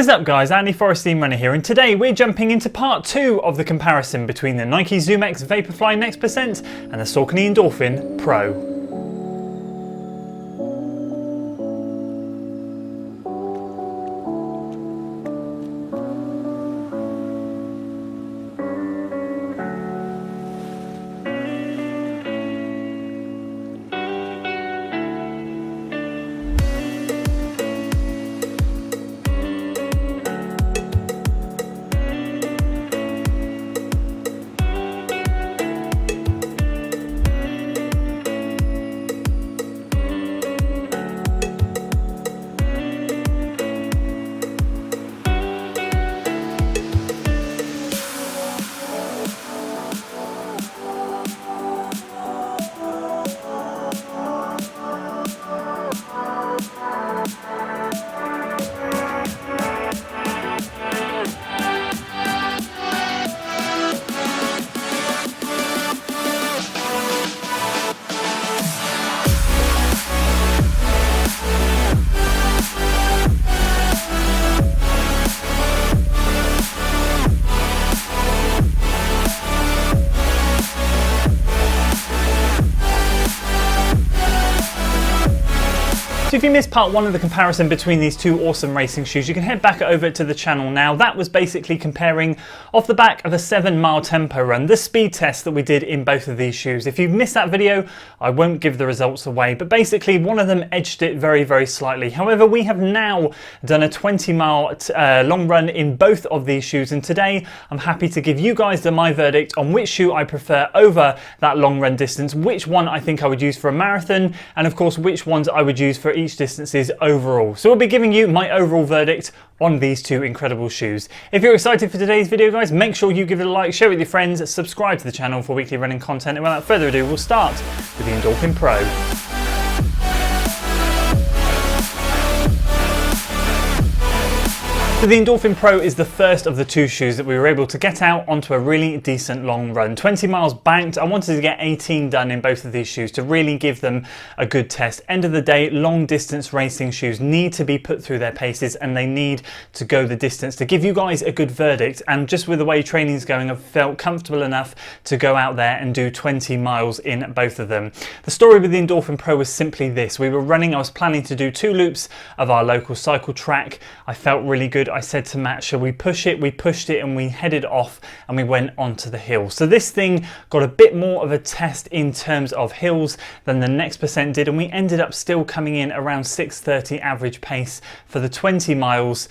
What is up guys, Andy Forrestine Runner here, and today we're jumping into part 2 of the comparison between the Nike ZOOMX VAPORFLY NEXT % and the Saucony ENDORPHIN Pro. So if you missed part 1 of the comparison between these two awesome racing shoes, you can head back over to the channel now. That was basically comparing off the back of a 7-mile tempo run, the speed test that we did in both of these shoes. If you've missed that video, I won't give the results away, but basically one of them edged it very, very slightly. However, we have now done a 20-mile long run in both of these shoes, and today I'm happy to give you guys my verdict on which shoe I prefer over that long run distance, which one I think I would use for a marathon, and of course which ones I would use for each distances overall. So I'll be giving you my overall verdict on these two incredible shoes. If you're excited for today's video guys, make sure you give it a like, share it with your friends, subscribe to the channel for weekly running content, and without further ado we'll start with the ENDORPHIN Pro. So the ENDORPHIN Pro is the first of the two shoes that we were able to get out onto a really decent long run. 20 miles banked. I wanted to get 18 done in both of these shoes to really give them a good test. End of the day, long distance racing shoes need to be put through their paces and they need to go the distance to give you guys a good verdict. And just with the way training's going, I've felt comfortable enough to go out there and do 20 miles in both of them. The story with the ENDORPHIN Pro was simply this. We were running, I was planning to do 2 loops of our local cycle track. I felt really good. I said to Matt, shall we push it? We pushed it and we headed off and we went onto the hill. So this thing got a bit more of a test in terms of hills than the next % did, and we ended up still coming in around 6:30 average pace for the 20 miles.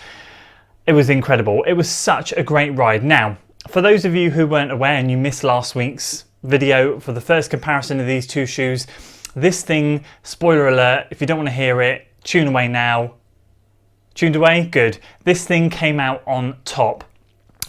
It was incredible. It was such a great ride. Now, for those of you who weren't aware and you missed last week's video for the first comparison of these two shoes, this thing, spoiler alert, if you don't want to hear it, tune away now. Tuned away? Good. This thing came out on top.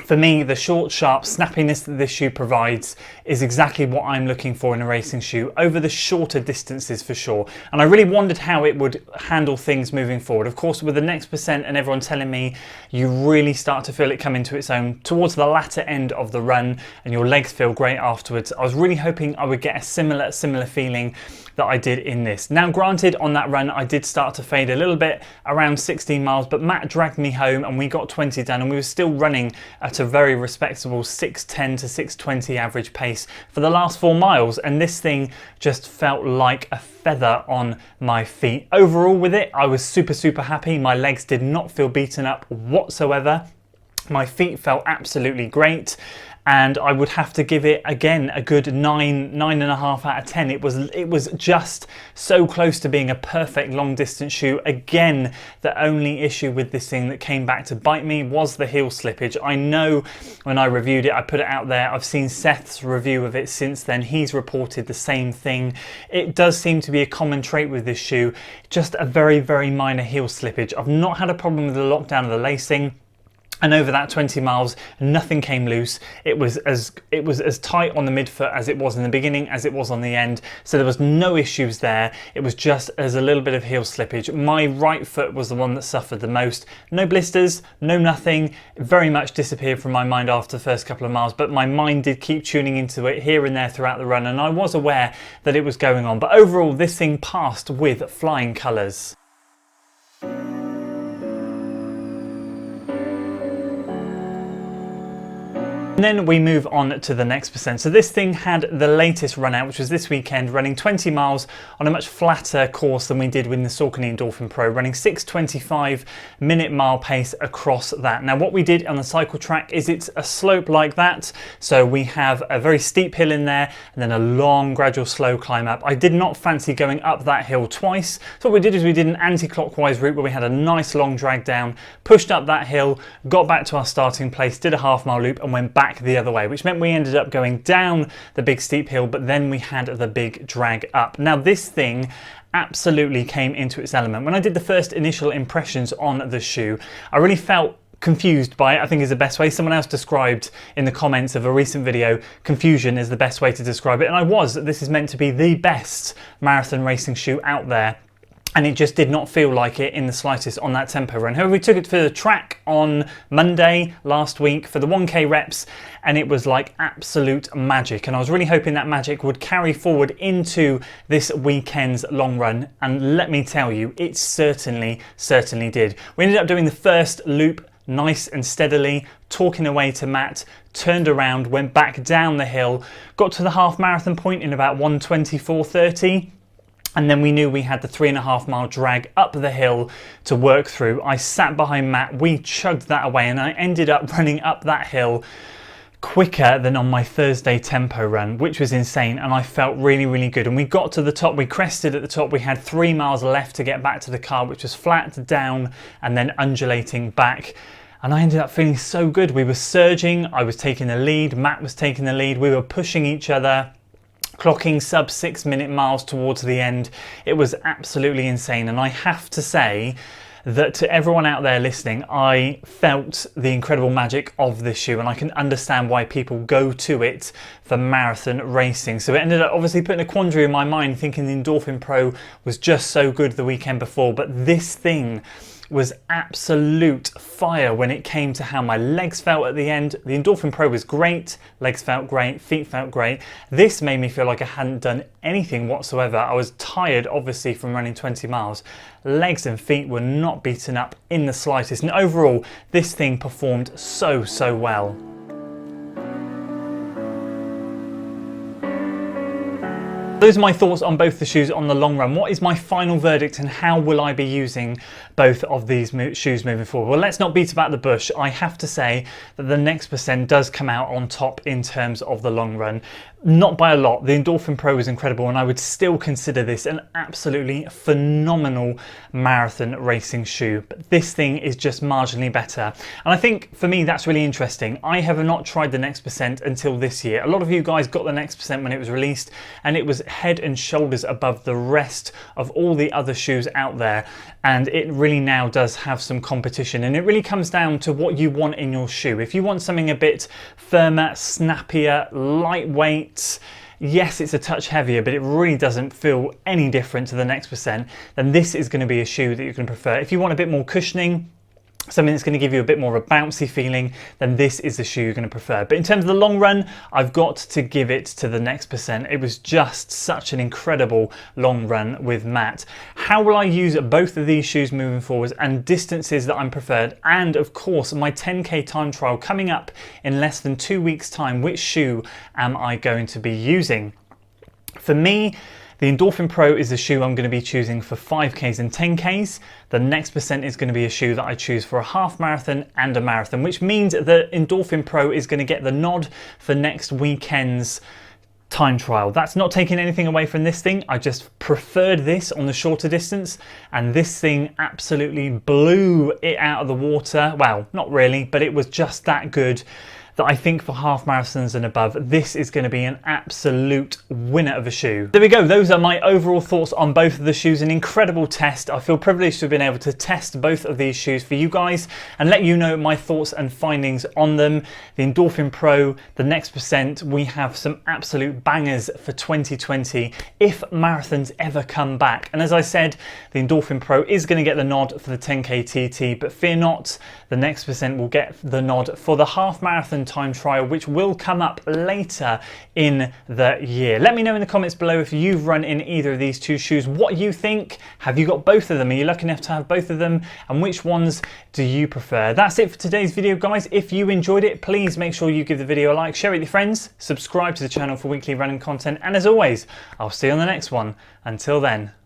For me, the short, sharp snappiness that this shoe provides is exactly what I'm looking for in a racing shoe over the shorter distances for sure. And I really wondered how it would handle things moving forward. Of course, with the next % and everyone telling me you really start to feel it come into its own towards the latter end of the run and your legs feel great afterwards, I was really hoping I would get a similar feeling that I did in this. Now granted, on that run I did start to fade a little bit around 16 miles, but Matt dragged me home and we got 20 done, and we were still running at a very respectable 6:10 to 6:20 average pace for the last 4 miles, and this thing just felt like a feather on my feet. Overall with it, I was super happy. My legs did not feel beaten up whatsoever. My feet felt absolutely great. And I would have to give it again a good 9.5 out of 10. It was just so close to being a perfect long distance shoe. Again, the only issue with this thing that came back to bite me was the heel slippage. I know when I reviewed it, I put it out there. I've seen Seth's review of it since then. He's reported the same thing. It does seem to be a common trait with this shoe, just a very minor heel slippage. I've not had a problem with the lockdown of the lacing. And over that 20 miles, nothing came loose. It was as tight on the midfoot as it was in the beginning, as it was on the end. So there was no issues there. It was just as a little bit of heel slippage. My right foot was the one that suffered the most. No blisters, no nothing. It very much disappeared from my mind after the first couple of miles, but my mind did keep tuning into it here and there throughout the run, and I was aware that it was going on. But overall, this thing passed with flying colours. And then we move on to the next percent. So this thing had the latest run out, which was this weekend, running 20 miles on a much flatter course than we did with the Saucony ENDORPHIN PRO, running 6:25 minute mile pace across that. Now what we did on the cycle track is it's a slope like that. So we have a very steep hill in there and then a long gradual slow climb up. I did not fancy going up that hill twice. So what we did is we did an anti-clockwise route where we had a nice long drag down, pushed up that hill, got back to our starting place, did a half-mile loop and went back the other way, which meant we ended up going down the big steep hill, but then we had the big drag up. Now this thing absolutely came into its element. When I did the first initial impressions on the shoe, I really felt confused by it, I think is the best way. Someone else described in the comments of a recent video, confusion is the best way to describe it. And I was, this is meant to be the best marathon racing shoe out there. And it just did not feel like it in the slightest on that tempo run. However, we took it for the track on Monday last week for the 1K reps, and it was like absolute magic. And I was really hoping that magic would carry forward into this weekend's long run. And let me tell you, it certainly did. We ended up doing the first loop nice and steadily, talking away to Matt, turned around, went back down the hill, got to the half marathon point in about 1:24:30. And then we knew we had the 3.5 mile drag up the hill to work through. I sat behind Matt, we chugged that away, and I ended up running up that hill quicker than on my Thursday tempo run, which was insane. And I felt really good. And we got to the top, we crested at the top. We had 3 miles left to get back to the car, which was flat down and then undulating back. And I ended up feeling so good. We were surging, I was taking the lead, Matt was taking the lead. We were pushing each other, clocking sub 6 minute miles towards the end. It was absolutely insane. And I have to say that to everyone out there listening, I felt the incredible magic of this shoe, and I can understand why people go to it for marathon racing. So it ended up obviously putting a quandary in my mind, thinking the ENDORPHIN Pro was just so good the weekend before, but this thing was absolute fire when it came to how my legs felt at the end. The ENDORPHIN Pro was great, legs felt great, feet felt great. This made me feel like I hadn't done anything whatsoever. I was tired, obviously, from running 20 miles. Legs and feet were not beaten up in the slightest. And overall, this thing performed so well. Those are my thoughts on both the shoes on the long run. What is my final verdict and how will I be using both of these shoes moving forward? Well, let's not beat about the bush. I have to say that the Next Percent does come out on top in terms of the long run. Not by a lot. The ENDORPHIN Pro is incredible, and I would still consider this an absolutely phenomenal marathon racing shoe. But this thing is just marginally better. And I think for me, that's really interesting. I have not tried the Next Percent until this year. A lot of you guys got the Next Percent when it was released, and it was head and shoulders above the rest of all the other shoes out there. And it really now does have some competition, and it really comes down to what you want in your shoe. If you want something a bit firmer, snappier, lightweight, yes, it's a touch heavier, but it really doesn't feel any different to the Next Percent, then this is going to be a shoe that you can prefer. If you want a bit more cushioning, something that's going to give you a bit more of a bouncy feeling, then this is the shoe you're going to prefer. But in terms of the long run, I've got to give it to the Next Percent. It was just such an incredible long run with Matt. How will I use both of these shoes moving forwards, and distances that I'm preferred, and of course my 10K time trial coming up in less than 2 weeks time? Which shoe am I going to be using? For me, the ENDORPHIN Pro is the shoe I'm going to be choosing for 5Ks and 10Ks. The Next Percent is going to be a shoe that I choose for a half marathon and a marathon, which means the ENDORPHIN Pro is going to get the nod for next weekend's time trial. That's not taking anything away from this thing. I just preferred this on the shorter distance, and this thing absolutely blew it out of the water. Well, not really, but it was just that good that I think for half marathons and above, this is going to be an absolute winner of a shoe. There we go. Those are my overall thoughts on both of the shoes. An incredible test. I feel privileged to have been able to test both of these shoes for you guys and let you know my thoughts and findings on them. The ENDORPHIN Pro, the Next Percent, we have some absolute bangers for 2020 if marathons ever come back. And as I said, the ENDORPHIN Pro is going to get the nod for the 10K TT, but fear not, the Next Percent will get the nod for the half marathon time trial, which will come up later in the year. Let me know in the comments below if you've run in either of these two shoes, what you think. Have you got both of them? Are you lucky enough to have both of them? And which ones do you prefer? That's it for today's video, guys. If you enjoyed it, please make sure you give the video a like, share it with your friends, subscribe to the channel for weekly running content, and as always, I'll see you on the next one. Until then.